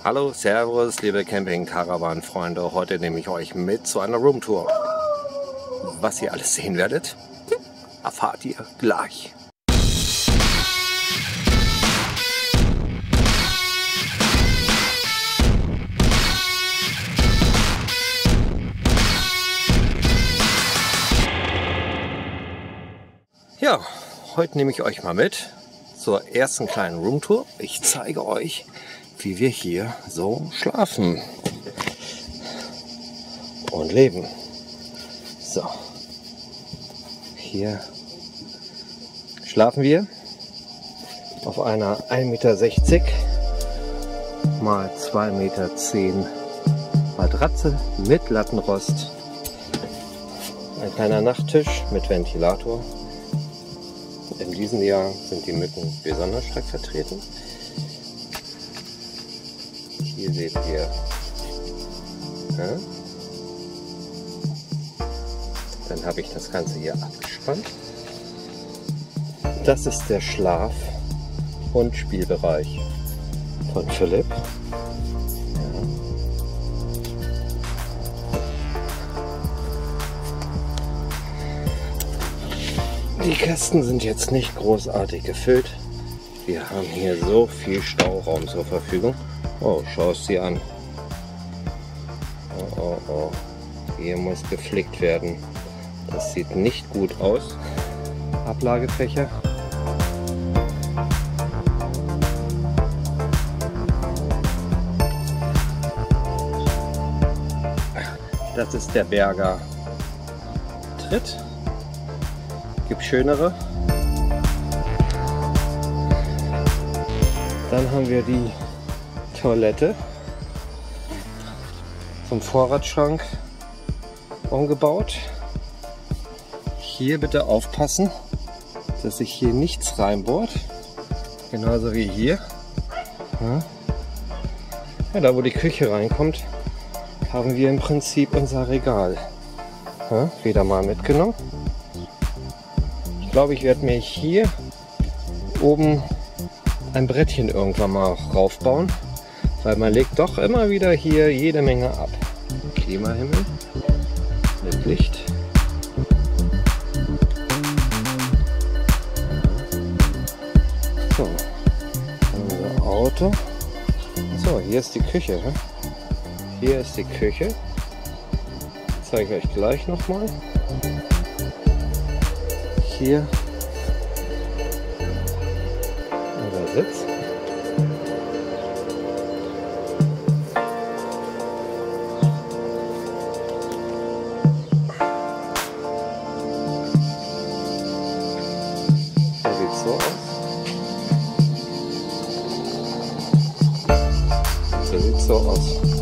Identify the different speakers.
Speaker 1: Hallo, Servus, liebe Camping-Caravan-Freunde. Heute nehme ich euch mit zu einer Roomtour. Was ihr alles sehen werdet, erfahrt ihr gleich. Ja, heute nehme ich euch mal mit zur ersten kleinen Roomtour. Ich zeige euch, wie wir hier so schlafen und leben. So, hier schlafen wir auf einer 1,60 Meter mal 2,10 Meter Matratze mit Lattenrost. Ein kleiner Nachttisch mit Ventilator. In diesem Jahr sind die Mücken besonders stark vertreten. Hier seht ihr, dann habe ich das Ganze hier abgespannt. Das ist der Schlaf- und Spielbereich von Philipp. Die Kästen sind jetzt nicht großartig gefüllt. Wir haben hier so viel Stauraum zur Verfügung. Oh, schau es dir an. Oh, oh, oh. Hier muss geflickt werden. Das sieht nicht gut aus. Ablagefächer. Das ist der Berger Tritt. Gibt schönere. Dann haben wir die Toilette zum Vorratsschrank umgebaut. Hier bitte aufpassen, dass sich hier nichts reinbohrt. Genauso wie hier. Ja, da wo die Küche reinkommt, haben wir im Prinzip unser Regal wieder mal mitgenommen. Ich glaube, ich werde mir hier oben ein Brettchen irgendwann mal raufbauen, weil man legt doch immer wieder hier jede Menge ab. Klimahimmel mit Licht. So, unser Auto. So, hier ist die Küche. Hier ist die Küche. Das zeige ich euch gleich nochmal. Hier unser Sitz. Der sieht so aus. Der sieht so aus.